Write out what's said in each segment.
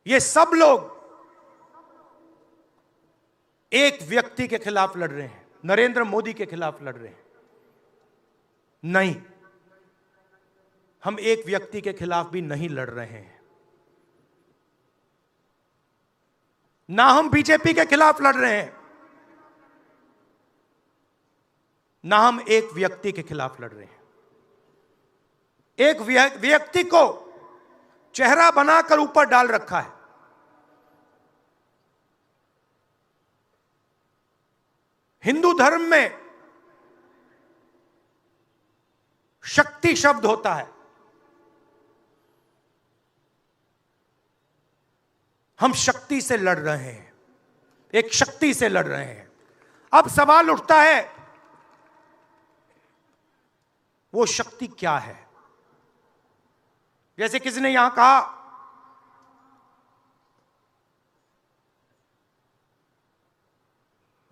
ये सब लोग एक व्यक्ति के खिलाफ लड़ रहे हैं, नरेंद्र मोदी के खिलाफ लड़ रहे हैं। नहीं, हम एक व्यक्ति के खिलाफ भी नहीं लड़ रहे हैं। ना हम बीजेपी के खिलाफ लड़ रहे हैं, ना हम एक व्यक्ति के खिलाफ लड़ रहे हैं। एक व्यक्ति को चेहरा बनाकर ऊपर डाल रखा है। हिंदू धर्म में शक्ति शब्द होता है। हम शक्ति से लड़ रहे हैं, एक शक्ति से लड़ रहे हैं। अब सवाल उठता है, वो शक्ति क्या है? जैसे किसी ने यहां कहा,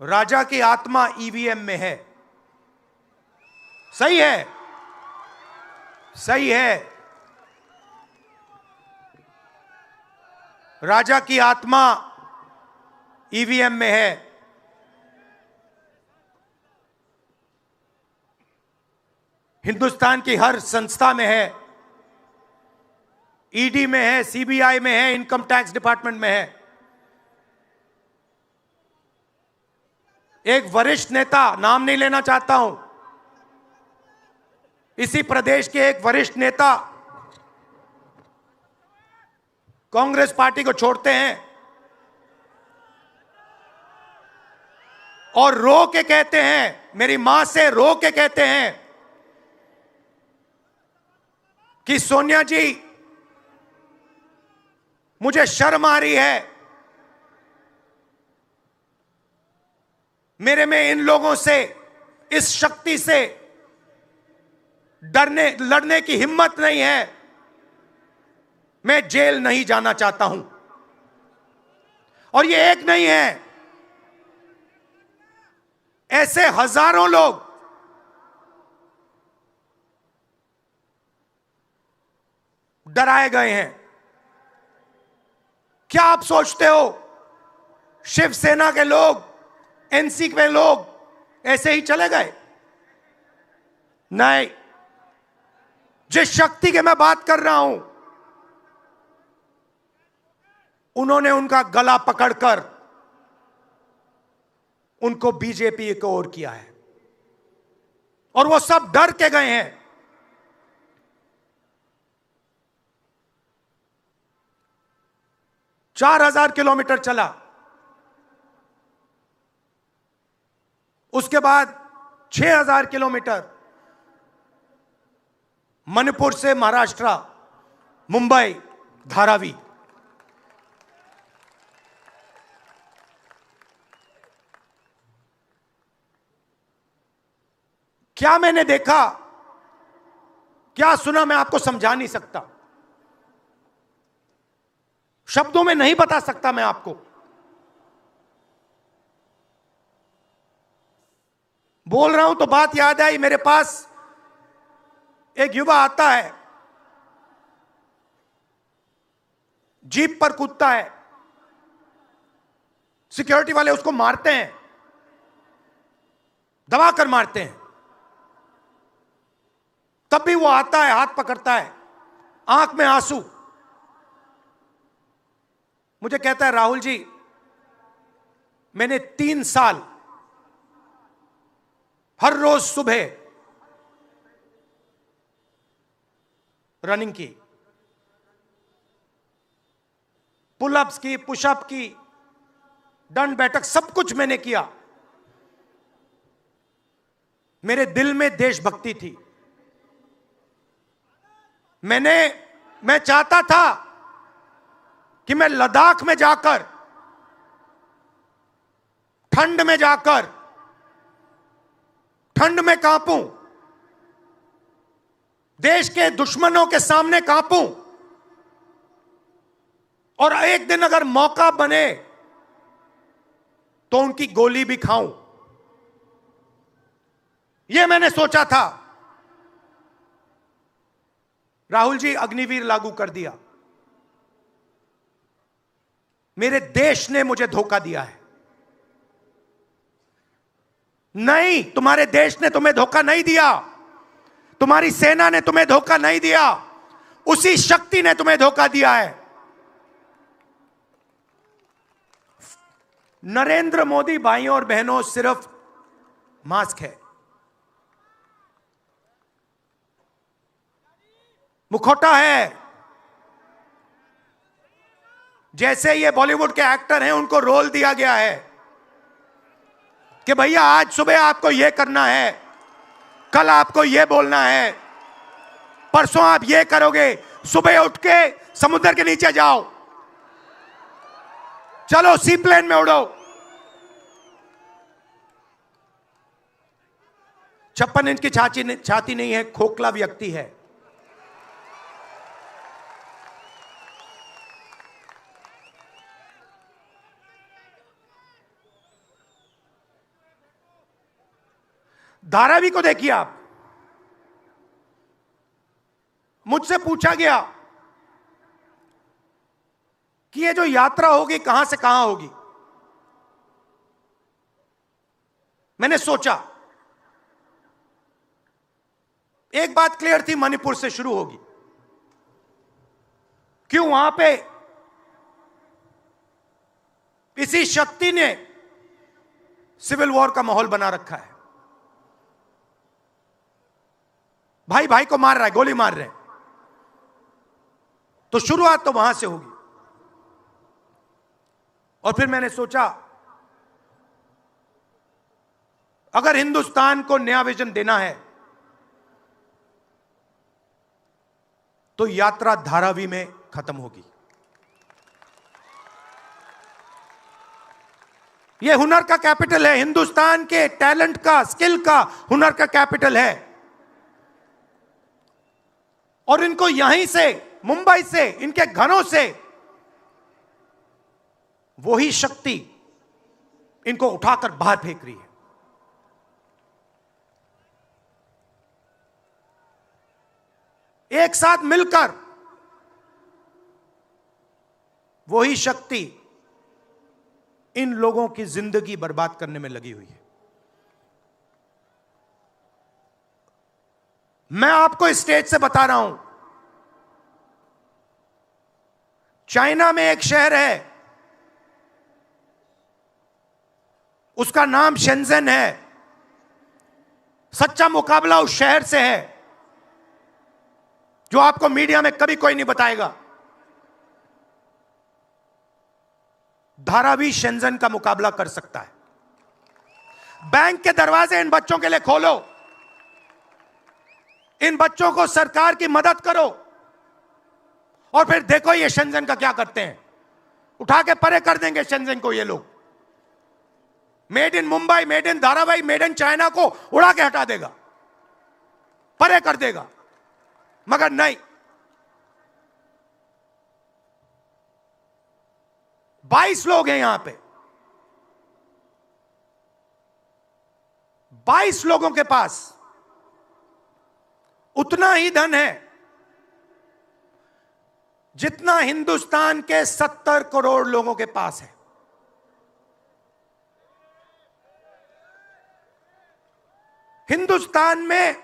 राजा की आत्मा ईवीएम में है। सही है, सही है। राजा की आत्मा ईवीएम में है। हिंदुस्तान की हर संस्था में है, ईडी में है, सीबीआई में है, इनकम टैक्स डिपार्टमेंट में है। एक वरिष्ठ नेता, नाम नहीं लेना चाहता हूं, इसी प्रदेश के एक वरिष्ठ नेता कांग्रेस पार्टी को छोड़ते हैं और रो के कहते हैं, मेरी मां से रो के कहते हैं कि सोनिया जी, मुझे शर्म आ रही है, मेरे में इन लोगों से, इस शक्ति से लड़ने की हिम्मत नहीं है, मैं जेल नहीं जाना चाहता हूं। और ये एक नहीं है, ऐसे हजारों लोग डराए गए हैं। क्या आप सोचते हो शिवसेना के लोग, एनसी के लोग ऐसे ही चले गए? नहीं, जिस शक्ति की मैं बात कर रहा हूं, उन्होंने उनका गला पकड़कर उनको बीजेपी की ओर किया है और वो सब डर के गए हैं। चार 4,000 किलोमीटर चला, उसके बाद 6,000 किलोमीटर मणिपुर से महाराष्ट्र, मुंबई, धारावी। क्या मैंने देखा, क्या सुना, मैं आपको समझा नहीं सकता, शब्दों में नहीं बता सकता मैं आपको। बोल रहा हूं तो बात याद आई, मेरे पास एक युवा आता है, जीप पर कूदता है, सिक्योरिटी वाले उसको मारते हैं, दबाकर मारते हैं, तब भी वो आता है, हाथ पकड़ता है, आंख में आंसू, मुझे कहता है, राहुल जी, मैंने 3 साल हर रोज सुबह रनिंग की, पुलअप्स की, पुशअप की, दंड बैठक, सब कुछ मैंने किया। मेरे दिल में देशभक्ति थी। मैं चाहता था कि मैं लद्दाख में जाकर, ठंड में जाकर, ठंड में कांपूं, देश के दुश्मनों के सामने कांपूं, और एक दिन अगर मौका बने तो उनकी गोली भी खाऊं। यह मैंने सोचा था। राहुल जी, अग्निवीर लागू कर दिया। मेरे देश ने मुझे धोखा दिया है। नहीं, तुम्हारे देश ने तुम्हें धोखा नहीं दिया, तुम्हारी सेना ने तुम्हें धोखा नहीं दिया, उसी शक्ति ने तुम्हें धोखा दिया है। नरेंद्र मोदी भाइयों और बहनों सिर्फ मास्क है, मुखौटा है। जैसे ये बॉलीवुड के एक्टर हैं, उनको रोल दिया गया है कि भैया आज सुबह आपको यह करना है, कल आपको यह बोलना है, परसों आप यह करोगे, सुबह उठ के समुद्र के नीचे जाओ, चलो सी प्लेन में उड़ो। 56 इंच की छाती नहीं है, खोखला व्यक्ति है। धारावी को देखिए आप। मुझसे पूछा गया कि ये जो यात्रा होगी कहां से कहां होगी। मैंने सोचा, एक बात क्लियर थी, मणिपुर से शुरू होगी। क्यों? वहां पे इसी शक्ति ने सिविल वॉर का माहौल बना रखा है। भाई भाई को मार रहा है, गोली मार रहे हैं, तो शुरुआत तो वहां से होगी। और फिर मैंने सोचा, अगर हिंदुस्तान को नया विजन देना है तो यात्रा धारावी में खत्म होगी। यह हुनर का कैपिटल है, हिंदुस्तान के टैलेंट का, स्किल का, हुनर का कैपिटल है। और इनको यहीं से, मुंबई से, इनके घरों से वही शक्ति इनको उठाकर बाहर फेंक रही है। एक साथ मिलकर वही शक्ति इन लोगों की जिंदगी बर्बाद करने में लगी हुई है। मैं आपको इस स्टेज से बता रहा हूं, चाइना में एक शहर है, उसका नाम शेंजन है। सच्चा मुकाबला उस शहर से है, जो आपको मीडिया में कभी कोई नहीं बताएगा। धारावी शेंजन का मुकाबला कर सकता है। बैंक के दरवाजे इन बच्चों के लिए खोलो, इन बच्चों को सरकार की मदद करो, और फिर देखो ये शेंजन का क्या करते हैं। उठा के परे कर देंगे शेंजन को ये लोग। Made in Mumbai, made in Dharavi, made in China को उड़ा के हटा देगा, परे कर देगा। मगर नहीं, 22 लोग हैं यहां पे, 22 लोगों के पास उतना ही धन है जितना हिंदुस्तान के 70 करोड़ लोगों के पास है। हिंदुस्तान में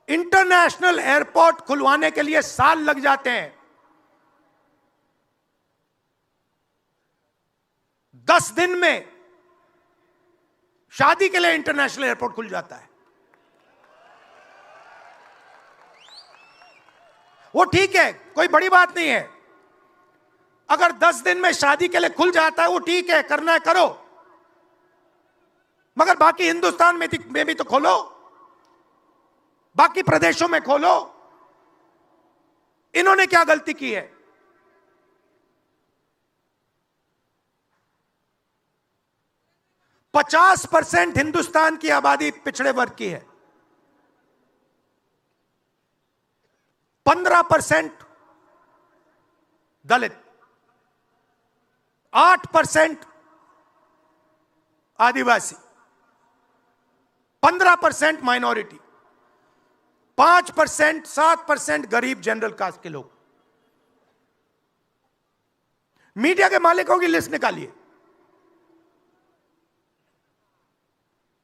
इंटरनेशनल एयरपोर्ट खुलवाने के लिए साल लग जाते हैं। 10 दिन में शादी के लिए इंटरनेशनल एयरपोर्ट खुल जाता है। वो ठीक है, कोई बड़ी बात नहीं है। अगर 10 दिन में शादी के लिए खुल जाता है, वो ठीक है, करना है करो। मगर बाकी हिंदुस्तान में भी तो खोलो, बाकी प्रदेशों में खोलो। इन्होंने क्या गलती की है? पचास 50% हिंदुस्तान की आबादी पिछड़े वर्ग की है, 15% दलित, 8% आदिवासी, 15% माइनॉरिटी, 5% 7% गरीब जनरल कास्ट के लोग। मीडिया के मालिकों की लिस्ट निकालिए,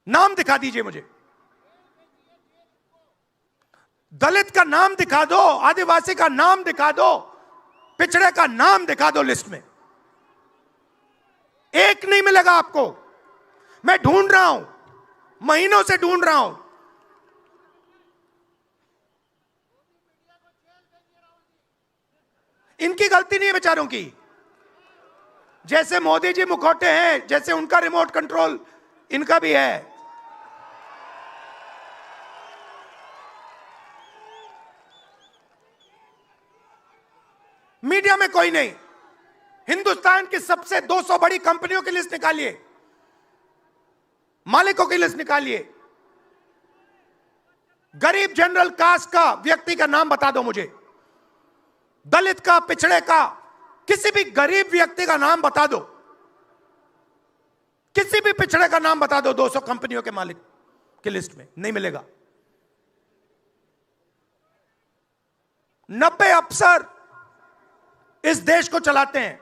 नाम दिखा दीजिए मुझे। दलित का नाम दिखा दो, आदिवासी का नाम दिखा दो, पिछड़े का नाम दिखा दो लिस्ट में। एक नहीं मिलेगा आपको। मैं ढूंढ रहा हूं, महीनों से ढूंढ रहा हूं। इनकी गलती नहीं है बेचारों की। जैसे मोदी जी मुखौटे हैं, जैसे उनका रिमोट कंट्रोल इनका भी है। मीडिया में कोई नहीं। हिंदुस्तान की सबसे 200 बड़ी कंपनियों की लिस्ट निकालिए, मालिकों की लिस्ट निकालिए। गरीब जनरल कास्ट का व्यक्ति का नाम बता दो मुझे, दलित का, पिछड़े का, किसी भी गरीब व्यक्ति का नाम बता दो, किसी भी पिछड़े का नाम बता दो 200 कंपनियों के मालिक की लिस्ट में। नहीं मिलेगा। 90 अफसर इस देश को चलाते हैं।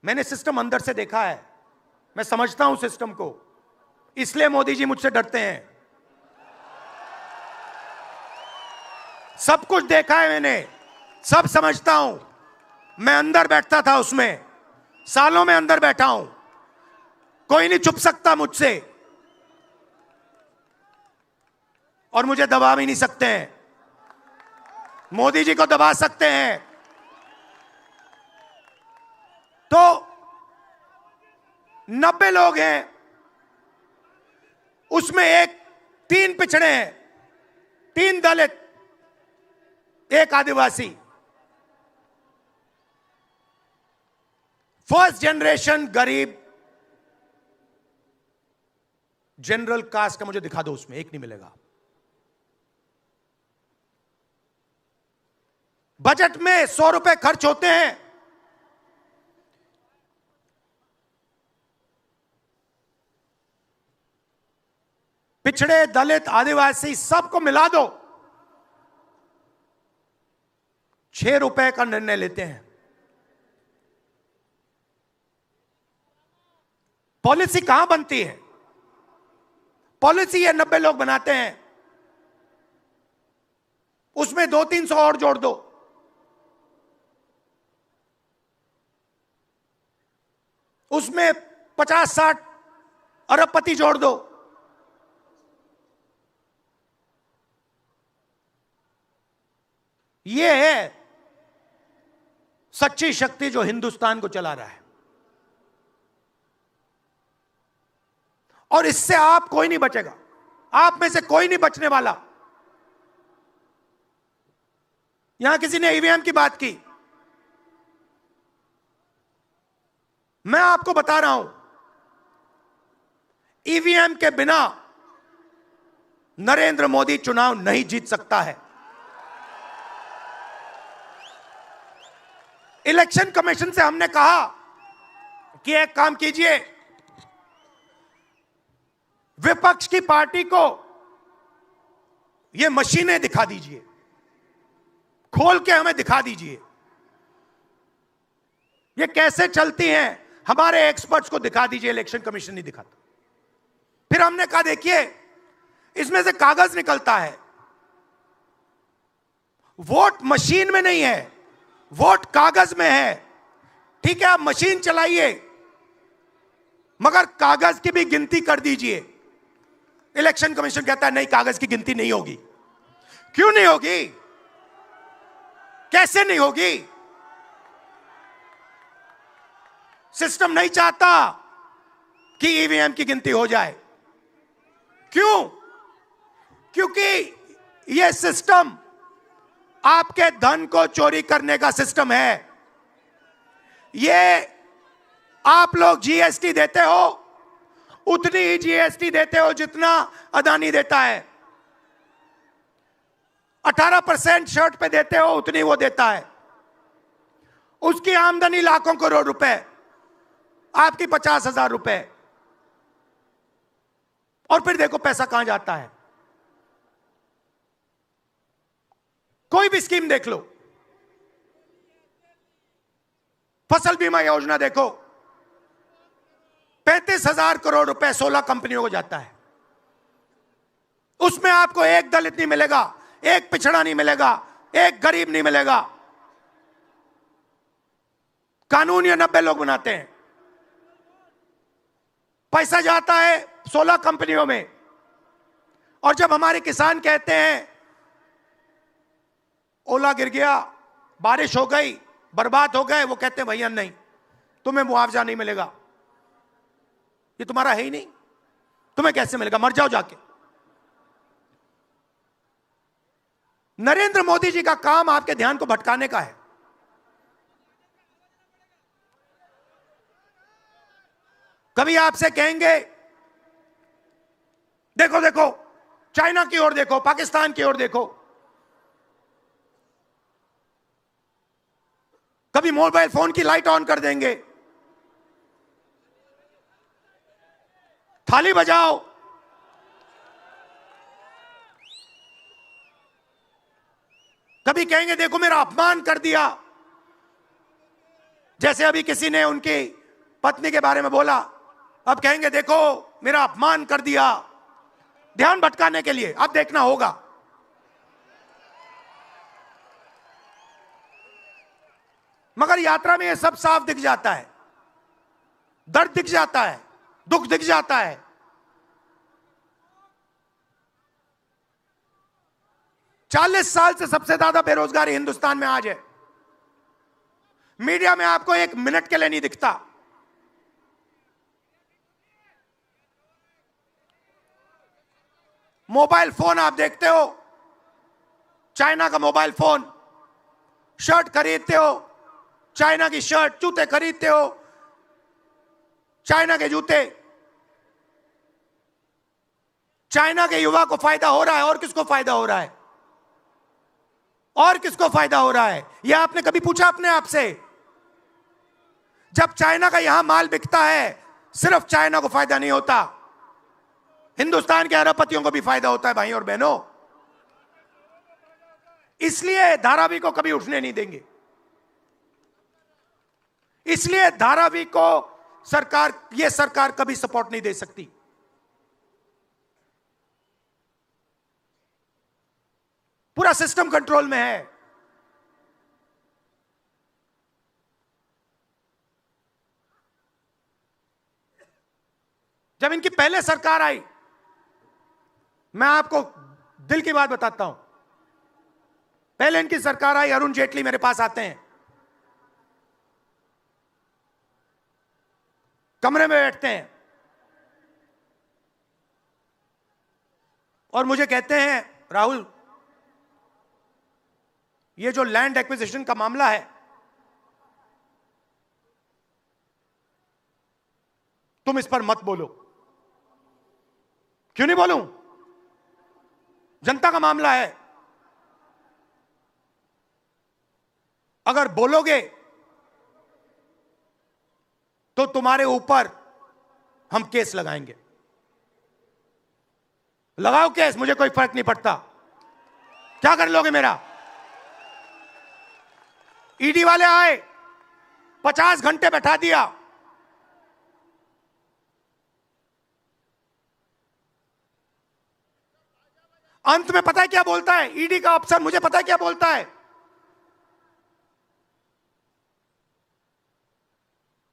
मैंने सिस्टम अंदर से देखा है, मैं समझता हूं सिस्टम को, इसलिए मोदी जी मुझसे डरते हैं। सब कुछ देखा है मैंने, सब समझता हूं। मैं अंदर बैठता था उसमें, सालों में अंदर बैठा हूं। कोई नहीं छुप सकता मुझसे, और मुझे दबा भी नहीं सकते हैं। मोदी जी को दबा सकते हैं तो 90 लोग हैं, उसमें 3 पिछड़े हैं, 3 दलित, 1 आदिवासी। फर्स्ट जनरेशन गरीब जनरल कास्ट का मुझे दिखा दो, उसमें 1 नहीं मिलेगा। बजट में 100 रुपए खर्च होते हैं, पिछड़े, दलित, आदिवासी सबको मिला दो, 6 रुपए का निर्णय लेते हैं। पॉलिसी कहां बनती है? पॉलिसी ये 90 लोग बनाते हैं, उसमें 200-300 और जोड़ दो। उसमें 50-60 अरबपति जोड़ दो। यह है सच्ची शक्ति जो हिंदुस्तान को चला रहा है। और इससे आप कोई नहीं बचेगा, आप में से कोई नहीं बचने वाला। यहां किसी ने ईवीएम की बात की, मैं आपको बता रहा हूं, ईवीएम के बिना नरेंद्र मोदी चुनाव नहीं जीत सकता है। इलेक्शन कमीशन से हमने कहा कि एक काम कीजिए, विपक्ष की पार्टी को ये मशीनें दिखा दीजिए, खोल के हमें दिखा दीजिए ये कैसे चलती हैं, हमारे एक्सपर्ट्स को दिखा दीजिए। इलेक्शन कमीशन नहीं दिखाता। फिर हमने कहा देखिए, इसमें से कागज निकलता है, वोट मशीन में नहीं है, वोट कागज में है। ठीक है, आप मशीन चलाइए, मगर कागज की भी गिनती कर दीजिए। इलेक्शन कमीशन कहता है नहीं, कागज की गिनती नहीं होगी। क्यों नहीं होगी? कैसे नहीं होगी? सिस्टम नहीं चाहता कि ईवीएम की गिनती हो जाए। क्यों? क्योंकि यह सिस्टम आपके धन को चोरी करने का सिस्टम है। ये आप लोग जीएसटी देते हो, उतनी ही जीएसटी देते हो जितना अदानी देता है। 18% शर्ट पे देते हो, उतनी वो देता है। उसकी आमदनी लाखों करोड़ रुपए, आपकी 50,000 रुपए। और फिर देखो पैसा कहां जाता है। कोई भी स्कीम देख लो, फसल बीमा योजना देखो, 35,000 करोड़ रुपए 16 कंपनियों को जाता है। उसमें आपको एक दलित नहीं मिलेगा, एक पिछड़ा नहीं मिलेगा, एक गरीब नहीं मिलेगा। कानून ये 90 लोग बनाते हैं। पैसा जाता है 16 कंपनियों में। और जब हमारे किसान कहते हैं ओला गिर गया, बारिश हो गई, बर्बाद हो गए, वो कहते हैं भैया नहीं, तुम्हें मुआवजा नहीं मिलेगा, ये तुम्हारा है ही नहीं, तुम्हें कैसे मिलेगा, मर जाओ जाके। नरेंद्र मोदी जी का काम आपके ध्यान को भटकाने का है। कभी आपसे कहेंगे देखो देखो चाइना की ओर देखो, पाकिस्तान की ओर देखो। कभी मोबाइल फोन की लाइट ऑन कर देंगे, थाली बजाओ। कभी कहेंगे देखो मेरा अपमान कर दिया, जैसे अभी किसी ने उनकी पत्नी के बारे में बोला, अब कहेंगे देखो मेरा अपमान कर दिया, ध्यान भटकाने के लिए। अब देखना होगा। मगर यात्रा में यह सब साफ दिख जाता है, दर्द दिख जाता है, दुख दिख जाता है। चालीस साल से सबसे ज्यादा बेरोजगारी हिंदुस्तान में आज है। मीडिया में आपको एक मिनट के लिए नहीं दिखता। मोबाइल फोन आप देखते हो, चाइना का मोबाइल फोन, शर्ट खरीदते हो, चाइना की शर्ट, जूते खरीदते हो, चाइना के जूते। चाइना के युवा को फायदा हो रहा है, और किसको फायदा हो रहा है? और किसको फायदा हो रहा है? यह आपने कभी पूछा अपने आप से? जब चाइना का यहां माल बिकता है, सिर्फ चाइना को फायदा नहीं होता, हिंदुस्तान के अरबपतियों को भी फायदा होता है, भाई और बहनों। इसलिए धारावी को कभी उठने नहीं देंगे। इसलिए धारावी को यह सरकार कभी सपोर्ट नहीं दे सकती। पूरा सिस्टम कंट्रोल में है। जब इनकी पहले सरकार आई, मैं आपको दिल की बात बताता हूं, पहले इनकी सरकार आई, अरुण जेटली मेरे पास आते हैं, कमरे में बैठते हैं और मुझे कहते हैं राहुल, ये जो लैंड एक्विजिशन का मामला है, तुम इस पर मत बोलो। क्यों नहीं बोलूं? जनता का मामला है। अगर बोलोगे तो तुम्हारे ऊपर हम केस लगाएंगे। लगाओ केस, मुझे कोई फर्क नहीं पड़ता। क्या कर लोगे मेरा? ईडी वाले आए, 50 घंटे बैठा दिया। अंत में पता है क्या बोलता है ईडी का अफसर? मुझे पता है क्या बोलता है?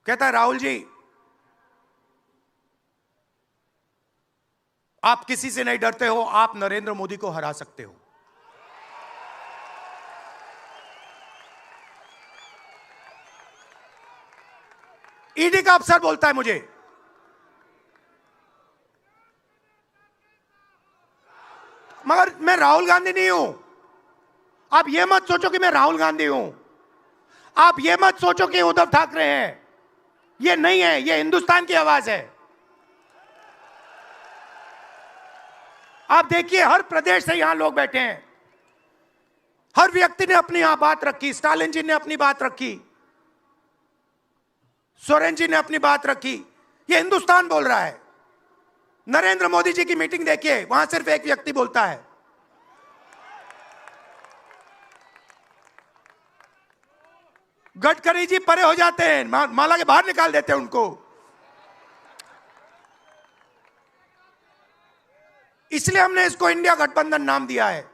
कहता है राहुल जी, आप किसी से नहीं डरते हो, आप नरेंद्र मोदी को हरा सकते हो। ईडी का अफसर बोलता है मुझे। मगर मैं राहुल गांधी नहीं हूं। आप यह मत सोचो कि मैं राहुल गांधी हूं। आप यह मत सोचो कि उद्धव ठाकरे हैं। यह नहीं है, यह हिंदुस्तान की आवाज है। आप देखिए, हर प्रदेश से यहां लोग बैठे हैं, हर व्यक्ति ने अपनी यहां बात रखी। स्टालिन जी ने अपनी बात रखी, सोरेन जी ने अपनी बात रखी। यह हिंदुस्तान बोल रहा है। नरेंद्र मोदी जी की मीटिंग देखिए, वहां सिर्फ एक व्यक्ति बोलता है। गडकरी जी परे हो जाते हैं, माला के बाहर निकाल देते हैं उनको। इसलिए हमने इसको इंडिया गठबंधन नाम दिया है।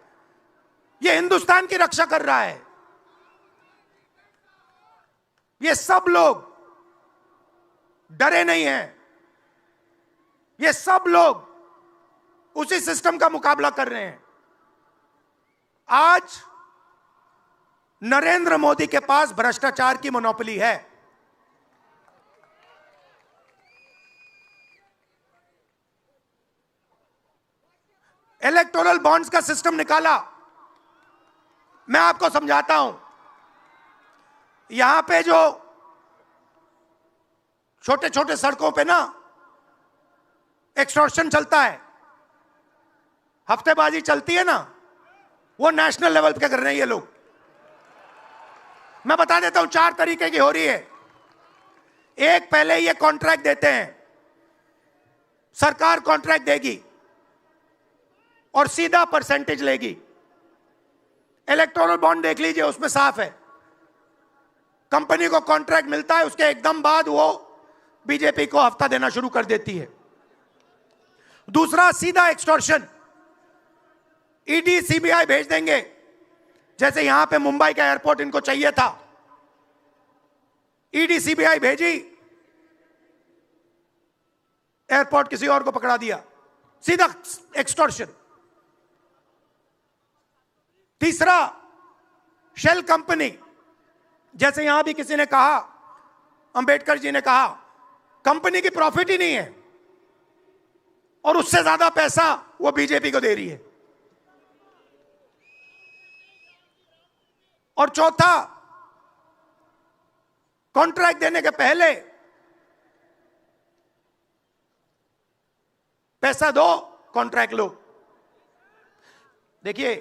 ये हिंदुस्तान की रक्षा कर रहा है। ये सब लोग डरे नहीं हैं। ये सब लोग उसी सिस्टम का मुकाबला कर रहे हैं। आज नरेंद्र मोदी के पास भ्रष्टाचार की मोनोपोली है। इलेक्टोरल बॉन्ड्स का सिस्टम निकाला। मैं आपको समझाता हूं। यहां पे जो छोटे छोटे सड़कों पे ना एक्सटॉर्शन चलता है, हफ्तेबाजी चलती है ना, वो नेशनल लेवल पे कर रहे हैं ये लोग। मैं बता देता हूं, 4 तरीके की हो रही है। एक, पहले ये कॉन्ट्रैक्ट देते हैं, सरकार कॉन्ट्रैक्ट देगी और सीधा परसेंटेज लेगी। इलेक्टोरल बॉन्ड देख लीजिए, उसमें साफ है। कंपनी को कॉन्ट्रैक्ट मिलता है, उसके एकदम बाद वो बीजेपी को हफ्ता देना शुरू कर देती है। दूसरा, सीधा एक्सटॉर्शन। ईडी सीबीआई भेज देंगे। जैसे यहां पे मुंबई का एयरपोर्ट इनको चाहिए था, ईडी सीबीआई भेजी, एयरपोर्ट किसी और को पकड़ा दिया। सीधा एक्सटॉर्शन। तीसरा, शेल कंपनी। जैसे यहां भी किसी ने कहा, अंबेडकर जी ने कहा, कंपनी की प्रॉफिट ही नहीं है और उससे ज्यादा पैसा वो बीजेपी को दे रही है। और चौथा, कॉन्ट्रैक्ट देने के पहले पैसा दो, कॉन्ट्रैक्ट लो। देखिए,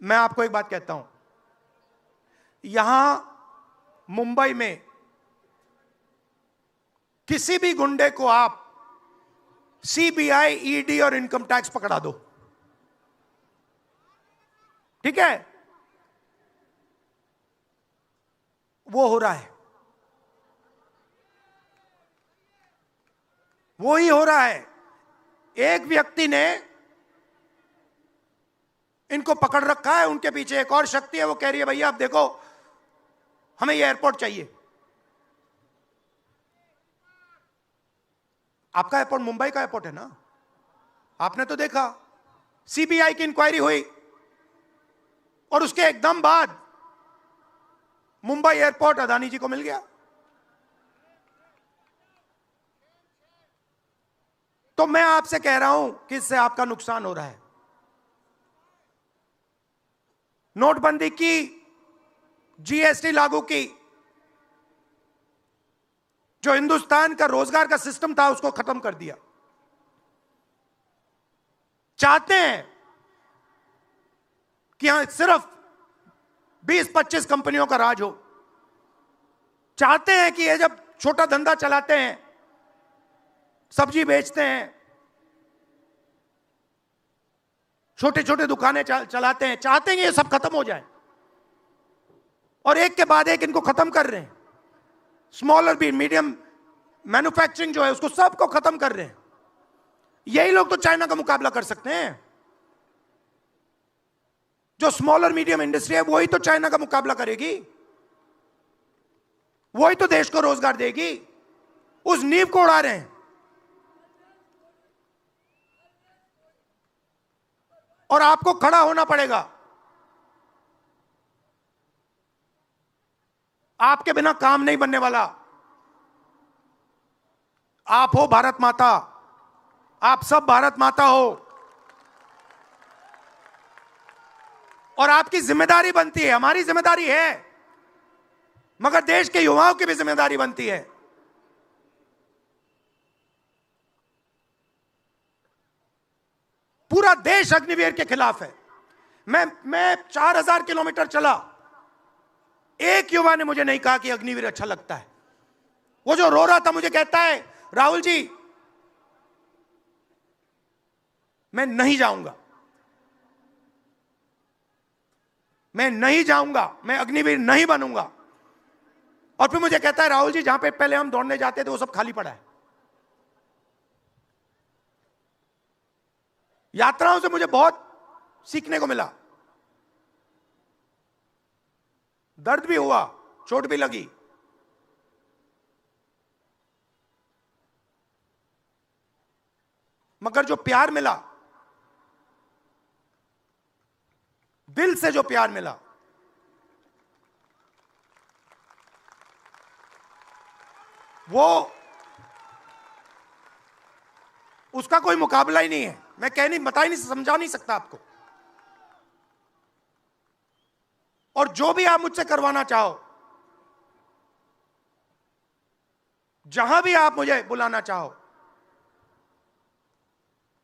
मैं आपको एक बात कहता हूं, यहां मुंबई में किसी भी गुंडे को आप सीबीआई, ईडी और इनकम टैक्स पकड़ा दो, ठीक है? वो हो रहा है, वो ही हो रहा है। एक व्यक्ति ने इनको पकड़ रखा है, उनके पीछे एक और शक्ति है, वो कह रही है भैया आप देखो, हमें ये एयरपोर्ट चाहिए। आपका एयरपोर्ट मुंबई का एयरपोर्ट है ना, आपने तो देखा। सीबीआई की इंक्वायरी हुई और उसके एकदम बाद मुंबई एयरपोर्ट अदानी जी को मिल गया। तो मैं आपसे कह रहा हूं कि इससे आपका नुकसान हो रहा है। नोटबंदी की, जीएसटी लागू की, जो हिंदुस्तान का रोजगार का सिस्टम था उसको खत्म कर दिया। चाहते हैं कि यहां सिर्फ 20-25 कंपनियों का राज हो। चाहते हैं कि ये जब छोटा धंधा चलाते हैं, सब्जी बेचते हैं, छोटे छोटे दुकानें चलाते हैं, चाहते हैं कि ये सब खत्म हो जाए। और एक के बाद एक इनको खत्म कर रहे हैं। स्मॉल और मीडियम मैन्युफैक्चरिंग जो है उसको सबको खत्म कर रहे हैं। यही लोग तो चाइना का मुकाबला कर सकते हैं। जो स्मॉल और मीडियम इंडस्ट्री है वही तो चाइना का मुकाबला करेगी, वही तो देश को रोजगार देगी। उस नींव को उड़ा रहे हैं। और आपको खड़ा होना पड़ेगा। आपके बिना काम नहीं बनने वाला। आप हो भारत माता, आप सब भारत माता हो, और आपकी जिम्मेदारी बनती है, हमारी जिम्मेदारी है, मगर देश के युवाओं की भी जिम्मेदारी बनती है। पूरा देश अग्निवीर के खिलाफ है। मैं 4000 किलोमीटर चला, एक युवा ने मुझे नहीं कहा कि अग्निवीर अच्छा लगता है। वो जो रो रहा था मुझे कहता है, राहुल जी मैं नहीं जाऊंगा, मैं नहीं जाऊंगा, मैं अग्निवीर नहीं बनूंगा। और फिर मुझे कहता है राहुल जी जहां पे पहले हम दौड़ने जाते थे वो सब खाली पड़ा है। यात्राओं से मुझे बहुत सीखने को मिला, दर्द भी हुआ, चोट भी लगी, मगर जो प्यार मिला, दिल से जो प्यार मिला, वो उसका कोई मुकाबला ही नहीं है। मैं बता ही नहीं, समझा नहीं सकता आपको। और जो भी आप मुझसे करवाना चाहो, जहां भी आप मुझे बुलाना चाहो,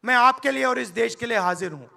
मैं आपके लिए और इस देश के लिए हाजिर हूं।